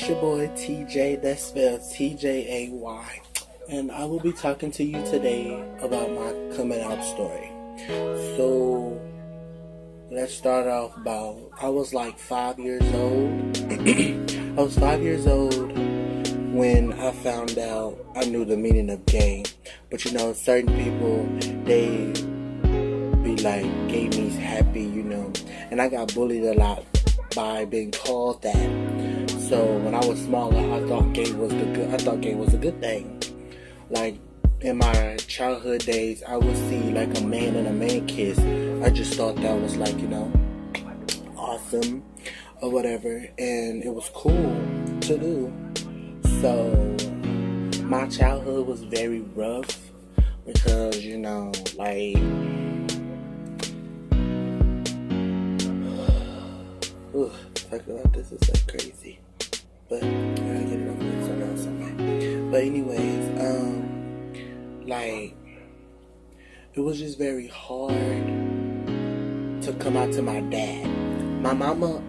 it's your boy TJ, that's spelled TjayMOB, and I will be talking to you today about my coming out story. So, let's start off about, I was like 5 years old. I was 5 years old when I found out I knew the meaning of gay. But you know, certain people, they be like, gay means happy, you know. And I got bullied a lot by being called that. So when I was smaller, I thought gay was a good thing. Like in my childhood days, I would see like a man and a man kiss. I just thought that was like, you know, awesome or whatever, and it was cool to do. So my childhood was very rough because, you know, like, talking about this is like crazy, but I gotta get it over with somewhere. But anyways, like, it was just very hard to come out to my dad. My mama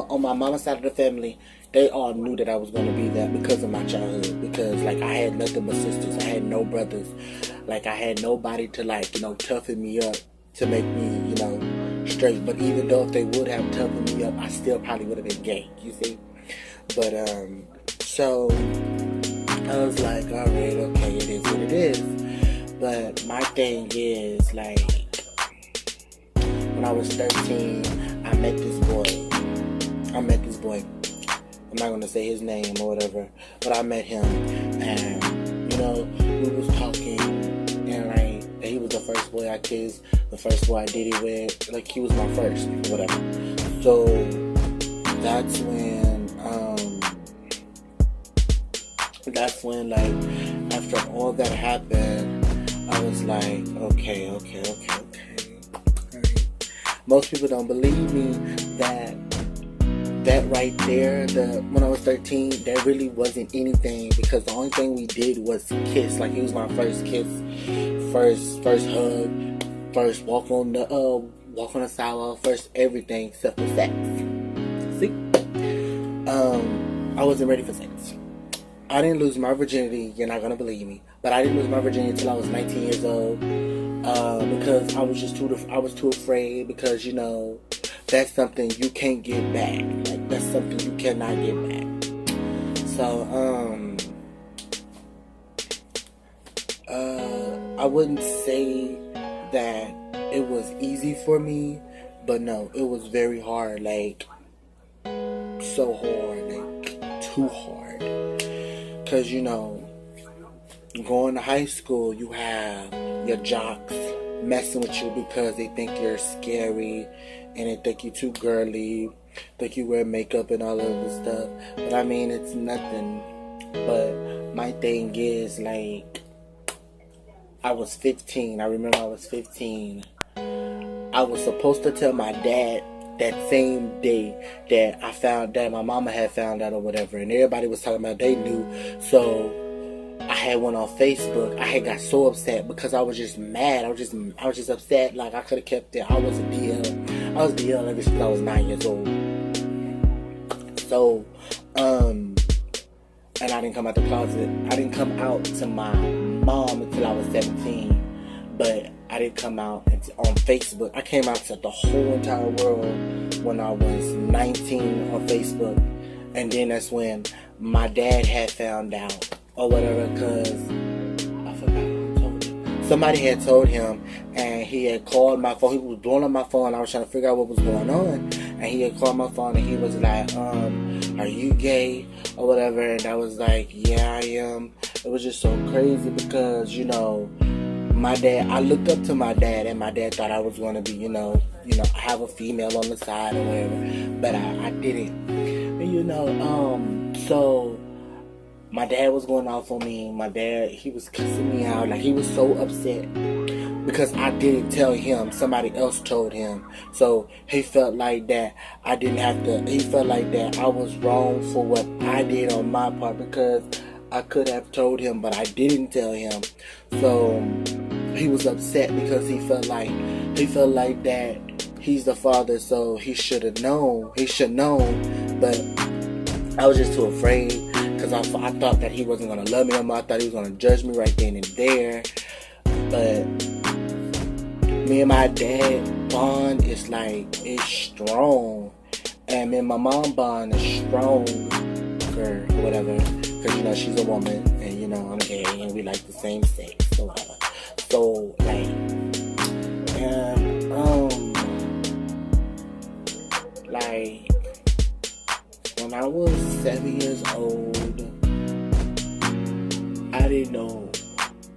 on my mama's side of the family, they all knew that I was going to be that because of my childhood. Because, like, I had nothing but sisters. I had no brothers. Like, I had nobody to, like, you know, toughen me up to make me, you know, straight. But even though if they would have toughened me up, I still probably would have been gay, you see. But, so, I was like, alright, okay, it is what it is. But my thing is, like, when I was 13, I met this boy. I'm not gonna say his name or whatever, but I met him, and you know, we was talking, and like, he was the first boy I kissed, the first boy I did it with, like, he was my first, whatever. So that's when like, after all that happened, I was like, okay. Alright. Most people don't believe me that right there, when I was 13, there really wasn't anything, because the only thing we did was kiss. Like, he was my first kiss, first hug, first walk on the sidewalk, first everything except for sex. See? I wasn't ready for sex. I didn't lose my virginity, you're not gonna believe me, but I didn't lose my virginity until I was 19 years old, because I was too afraid, because, you know, that's something you can't get back. Like, that's something you cannot get back. So, I wouldn't say that it was easy for me, but no, it was very hard, like, so hard, like, too hard. Because, you know, going to high school, you have your jocks messing with you because they think you're scary, and they think you're too girly, think you wear makeup and all of this stuff. But I mean, it's nothing. But my thing is, like, I was 15. I remember I was 15. I was supposed to tell my dad that same day that I found that my mama had found out or whatever, and everybody was talking about they knew. So I had one on Facebook. I had got so upset because I was just mad. I was just upset. Like, I could have kept it. I was a DL. I was DL ever since I was 9 years old. So, and I didn't come out the closet. I didn't come out to my mom until I was 17. But I didn't come out on Facebook. I came out to the whole entire world when I was 19 on Facebook. And then that's when my dad had found out or whatever, because I forgot who told him. Somebody had told him, and he had called my phone. He was blowing up my phone. I was trying to figure out what was going on, and he had called my phone, and he was like, are you gay or whatever? And I was like, yeah, I am. It was just so crazy because, you know, my dad, I looked up to my dad, and my dad thought I was going to be, you know, have a female on the side or whatever, but I didn't. And, you know, so my dad was going off on me. My dad, he was cussing me out. Like, he was so upset because I didn't tell him. Somebody else told him. So he felt like that I didn't have to, he felt like that I was wrong for what I did on my part, because I could have told him, but I didn't tell him. So he was upset because he felt like that he's the father, so he should have known. He should know. But I was just too afraid because I thought that he wasn't gonna love me no more. I thought he was gonna judge me right then and there. But me and my dad bond is like, it's strong, and me and my mom bond is stronger or whatever. Because you know she's a woman, and you know I'm gay, and we like the same sex or whatever. So like, and like. When I was 7 years old, I didn't know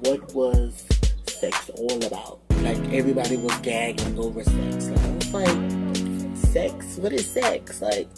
what was sex all about. Like, everybody was gagging over sex. Like, I was like, sex? What is sex? Like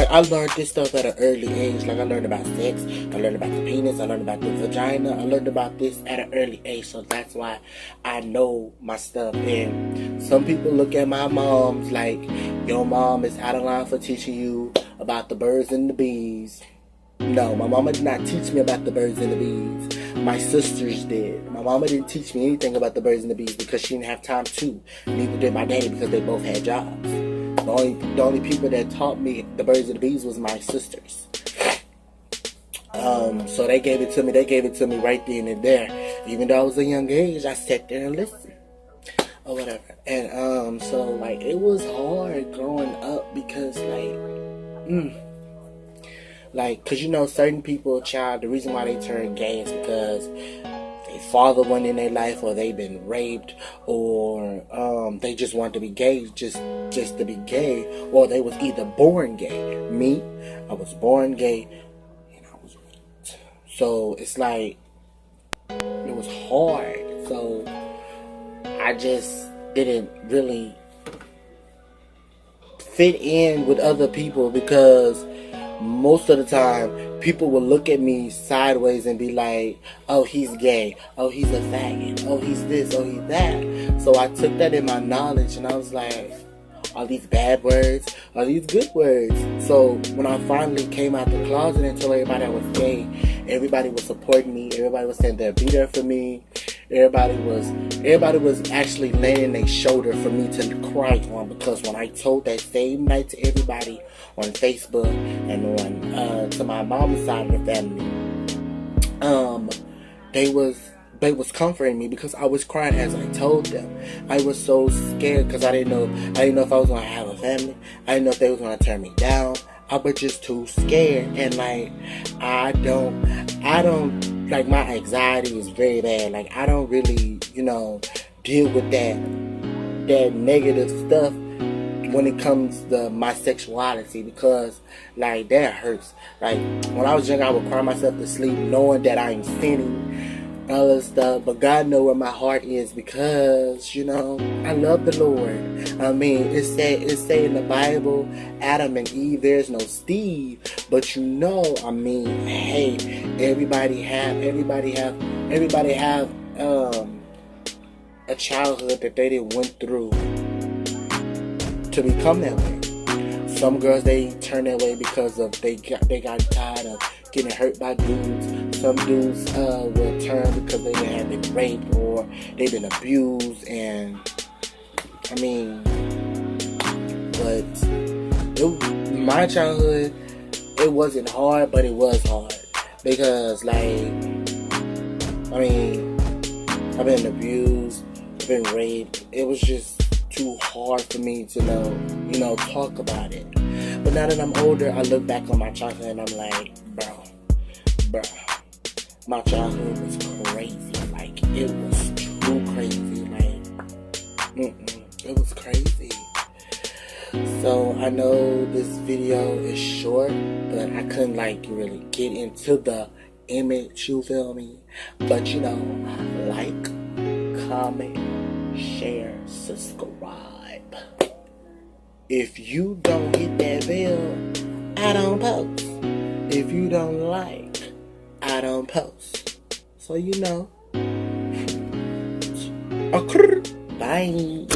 I learned this stuff at an early age. Like, I learned about sex, I learned about the penis, I learned about the vagina, I learned about this at an early age. So that's why I know my stuff. And some people look at my moms like, your mom is out of line for teaching you about the birds and the bees. No, my mama did not teach me about the birds and the bees. My sisters did. My mama didn't teach me anything about the birds and the bees because she didn't have time to. Neither did my daddy because they both had jobs. The only people that taught me the birds and the bees was my sisters. So they gave it to me. They gave it to me right then and there. Even though I was a young age, I sat there and listened. Or whatever. And so like it was hard growing up because cause you know certain people, child, the reason why they turn gay is because their father went in their life, or they've been raped, or they just want to be gay just to be gay, or they was either born gay. Me, I was born gay and I was raped. So it's like it was hard. So I just didn't really fit in with other people because most of the time people will look at me sideways and be like, oh, he's gay, oh, he's a faggot, oh, he's this, oh, he's that. So I took that in my knowledge and I was like, are these bad words? Are these good words? So when I finally came out the closet and told everybody I was gay, everybody was supporting me, everybody was saying they'll be there for me. Everybody was actually laying their shoulder for me to cry on, because when I told that same night to everybody on Facebook and on to my mom's side of the family, they was comforting me because I was crying as I told them. I was so scared because I didn't know if I was gonna have a family. I didn't know if they was gonna turn me down. I was just too scared, and like I don't like, my anxiety is very bad. Like I don't really, deal with that negative stuff when it comes to my sexuality, because like that hurts. Like when I was young, I would cry myself to sleep knowing that I'm sinning, all this stuff, but God knows where my heart is, because I love the Lord. I mean, it say in the Bible, Adam and Eve, there's no Steve, but I mean, hey, everybody have a childhood that they didn't went through to become that way. Some girls, they turn that way because of they got tired of getting hurt by dudes. Some dudes will turn because they have been raped or they've been abused. And I mean, but my childhood, it wasn't hard, but it was hard because, like, I mean, I've been abused, I've been raped. It was just too hard for me to talk about it. But now that I'm older, I look back on my childhood and I'm like, bro, my childhood was crazy. Like, it was too crazy. Like, it was crazy. So I know this video is short, but I couldn't really get into the image, you feel me? But like, comment, share, subscribe. If you don't hit that bell, I don't post. If you don't like, I don't post. So bye.